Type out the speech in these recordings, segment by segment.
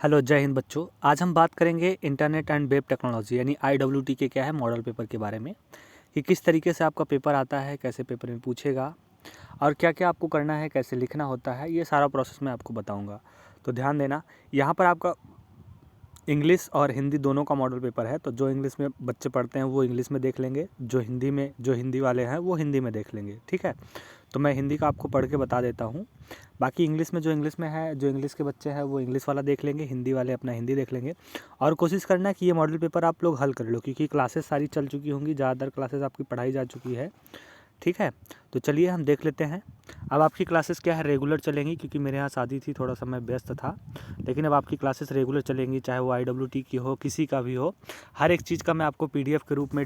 Hello, जय हिंद बच्चों। आज हम बात करेंगे इंटरनेट एंड वेब टेक्नोलॉजी यानी IWT के क्या है मॉडल पेपर के बारे में कि किस तरीके से आपका पेपर आता है, कैसे पेपर में पूछेगा और क्या क्या आपको करना है, कैसे लिखना होता है, ये सारा प्रोसेस मैं आपको बताऊंगा। तो ध्यान देना, यहाँ पर आपका इंग्लिश और हिंदी दोनों का मॉडल पेपर है। तो जो इंग्लिश में बच्चे पढ़ते हैं वो इंग्लिश में देख लेंगे, जो हिंदी वाले हैं वो हिंदी में देख लेंगे। ठीक है, तो मैं हिंदी का आपको पढ़ के बता देता हूँ। बाकी इंग्लिश में है, जो इंग्लिश के बच्चे हैं वो इंग्लिश वाला देख लेंगे, हिंदी वाले अपना हिंदी देख लेंगे। और कोशिश करना है कि ये मॉडल पेपर आप लोग हल कर लो, क्योंकि क्लासेस सारी चल चुकी होंगी, ज़्यादातर क्लासेस आपकी पढ़ाई जा चुकी है। ठीक है, तो चलिए हम देख लेते हैं। अब आपकी क्लासेस क्या है, रेगुलर चलेंगी, क्योंकि मेरे यहाँ शादी थी, थोड़ा सा मैं व्यस्त था। लेकिन अब आपकी क्लासेस रेगुलर चलेंगी, चाहे वो IWT की हो, किसी का भी हो। हर एक चीज़ का मैं आपको PDF के रूप में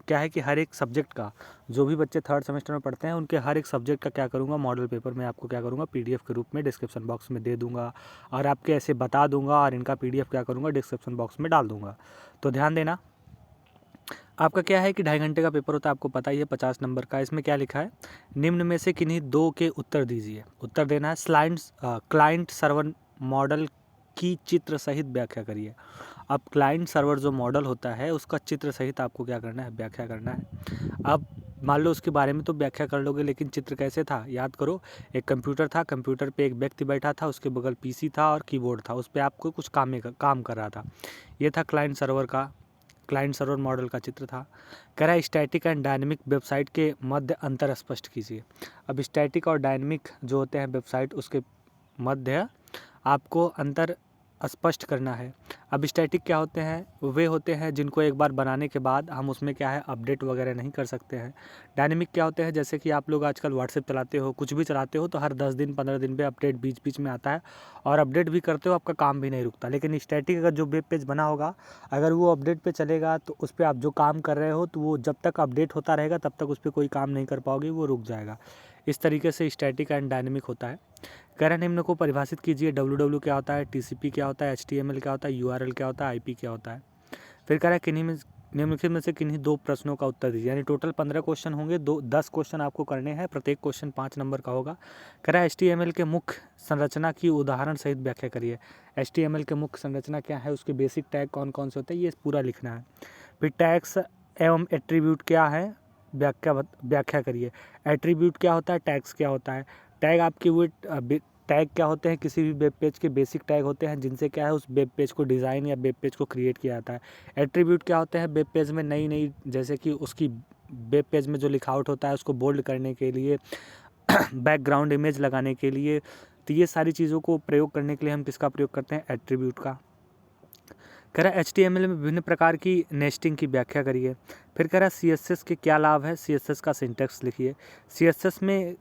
क्या है कि हर एक सब्जेक्ट का, जो भी बच्चे 3rd सेमेस्टर में पढ़ते हैं उनके हर एक सब्जेक्ट का क्या करूँगा, मॉडल पेपर मैं आपको क्या करूँगा PDF के रूप में डिस्क्रिप्शन बॉक्स में दे दूँगा और आपके ऐसे बता दूँगा, और इनका PDF क्या करूँगा डिस्क्रिप्शन बॉक्स में डाल दूँगा। तो ध्यान देना, आपका क्या है कि 2.5 घंटे का पेपर होता है, आपको पता ही है, 50 नंबर का। इसमें क्या लिखा है, निम्न में से किन्हीं 2 के उत्तर दीजिए। उत्तर देना है, क्लाइंट सर्वर मॉडल की चित्र सहित व्याख्या करिए। अब क्लाइंट सर्वर जो मॉडल होता है उसका चित्र सहित आपको क्या करना है, व्याख्या करना है। अब मान लो उसके बारे में तो व्याख्या कर लोगे, लेकिन चित्र कैसे था याद करो। एक कंप्यूटर था, कंप्यूटर पे एक व्यक्ति बैठा था, उसके बगल PC था और कीबोर्ड था, उस पर आपको कुछ काम कर रहा था। ये था क्लाइंट सर्वर मॉडल का चित्र था। कह रहा है स्टैटिक एंड डायनेमिक वेबसाइट के मध्य अंतर स्पष्ट कीजिए। अब स्टैटिक और डायनेमिक जो होते हैं वेबसाइट, उसके मध्य आपको अंतर स्पष्ट करना है। अब स्टैटिक क्या होते हैं, वे होते हैं जिनको एक बार बनाने के बाद हम उसमें क्या है अपडेट वगैरह नहीं कर सकते हैं। डायनेमिक क्या होते हैं, जैसे कि आप लोग आजकल व्हाट्सएप चलाते हो, कुछ भी चलाते हो, तो हर 10 दिन 15 दिन पे अपडेट बीच बीच में आता है और अपडेट भी करते हो, आपका काम भी नहीं रुकता। लेकिन स्टैटिक अगर जो वेब पेज बना होगा, अगर वो अपडेट पे चलेगा तो उस पर आप जो काम कर रहे हो तो वो जब तक अपडेट होता रहेगा तब तक उस पर कोई काम नहीं कर पाओगे, वो रुक जाएगा। इस तरीके से स्टैटिक एंड डायनेमिक होता है। कह रहे निम्न को परिभाषित कीजिए। WWW क्या होता है, TCP क्या होता है, HTML क्या होता है, URL क्या होता है, IP क्या होता है। फिर कह रहा है निम्नलिखित में से किन्हीं 2 प्रश्नों का उत्तर दीजिए। यानी टोटल 15 क्वेश्चन होंगे, 10 क्वेश्चन आपको करने हैं, प्रत्येक क्वेश्चन 5 नंबर का होगा। कह रहा है HTML के मुख्य संरचना की उदाहरण सहित व्याख्या करिए। HTML के मुख्य संरचना क्या है, उसके बेसिक टैग कौन कौन से होते हैं, ये पूरा लिखना है। फिर टैग्स एवं एट्रीब्यूट क्या है, व्याख्या करिए। एट्रीब्यूट क्या होता है, टैग्स क्या होता है। टैग आपकी वो टैग क्या होते हैं, किसी भी वेब पेज के बेसिक टैग होते हैं जिनसे क्या है उस वेब पेज को डिज़ाइन या वेब पेज को क्रिएट किया जाता है। एट्रीब्यूट क्या होते हैं, वेब पेज में नई जैसे कि उसकी वेब पेज में जो लिखावट होता है उसको बोल्ड करने के लिए, बैकग्राउंड इमेज लगाने के लिए, तो ये सारी चीज़ों को प्रयोग करने के लिए हम किसका प्रयोग करते हैं, एट्रीब्यूट का। कह रहा है HTML में विभिन्न प्रकार की नेस्टिंग की व्याख्या करिए। फिर कह रहा है CSS के क्या लाभ है, CSS का सिंटैक्स लिखिए। CSS में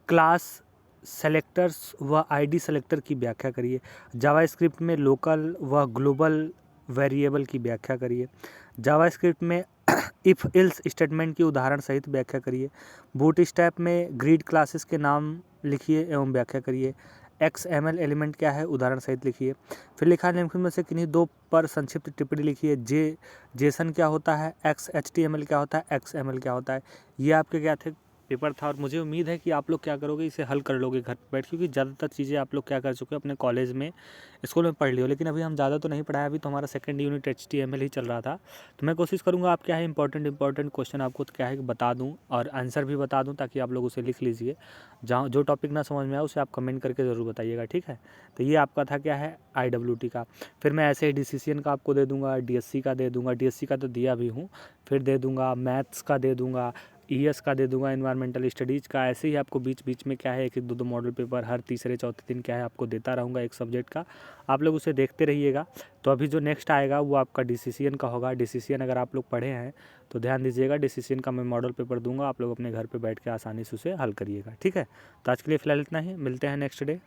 क्लास सेलेक्टर्स व ID सेलेक्टर की व्याख्या करिए। जावास्क्रिप्ट में लोकल व ग्लोबल वेरिएबल की व्याख्या करिए। जावास्क्रिप्ट में इफ एल्स स्टेटमेंट की उदाहरण सहित व्याख्या करिए। बूटस्ट्रैप में ग्रिड क्लासेस के नाम लिखिए एवं व्याख्या करिए। XML एलिमेंट क्या है, उदाहरण सहित लिखिए। फिर लिखा निम्नलिखित में से किन्हीं 2 पर संक्षिप्त टिप्पणी लिखिए। जेसन क्या होता है, HTML क्या होता है, XML क्या होता है। ये आपके क्या थे, पेपर था। और मुझे उम्मीद है कि आप लोग क्या करोगे, इसे हल कर लोगे घर पर बैठ, क्योंकि ज़्यादातर चीज़ें आप लोग क्या कर चुके हो अपने कॉलेज में, स्कूल में पढ़ लियो। लेकिन अभी हम ज़्यादा तो नहीं पढ़ाया, अभी तो हमारा 2nd यूनिट HTML ही चल रहा था। तो मैं कोशिश करूँगा आप क्या है इंपॉर्टेंट क्वेश्चन आपको क्या है बता दूँ और आंसर भी बता दूँ, ताकि आप लोग उसे लिख लीजिए। जहाँ जो टॉपिक ना समझ में आए उसे आप कमेंट करके ज़रूर बताइएगा, ठीक है। तो ये आपका था क्या है IWT का। फिर मैं ऐसे ही DCCN का आपको दे दूँगा, DSC का दे दूँगा, DSC का तो दिया भी हूँ, फिर दे दूँगा मैथ्स का दे दूँगा, ES का दे दूँगा, इन्वायरमेंटल स्टडीज़ का। ऐसे ही आपको बीच बीच में क्या है 1-1 2-2 मॉडल पेपर हर तीसरे चौथे दिन क्या है आपको देता रहूँगा एक सब्जेक्ट का। आप लोग उसे देखते रहिएगा। तो अभी जो नेक्स्ट आएगा वो आपका DCCN का होगा। DCCN अगर आप लोग पढ़े हैं तो ध्यान दीजिएगा, DCCN का मैं मॉडल पेपर दूंगा, आप लोग अपने घर पे बैठ के आसानी से उसे हल करिएगा, ठीक है। तो आज के लिए फ़िलहाल इतना ही, मिलते हैं नेक्स्ट डे।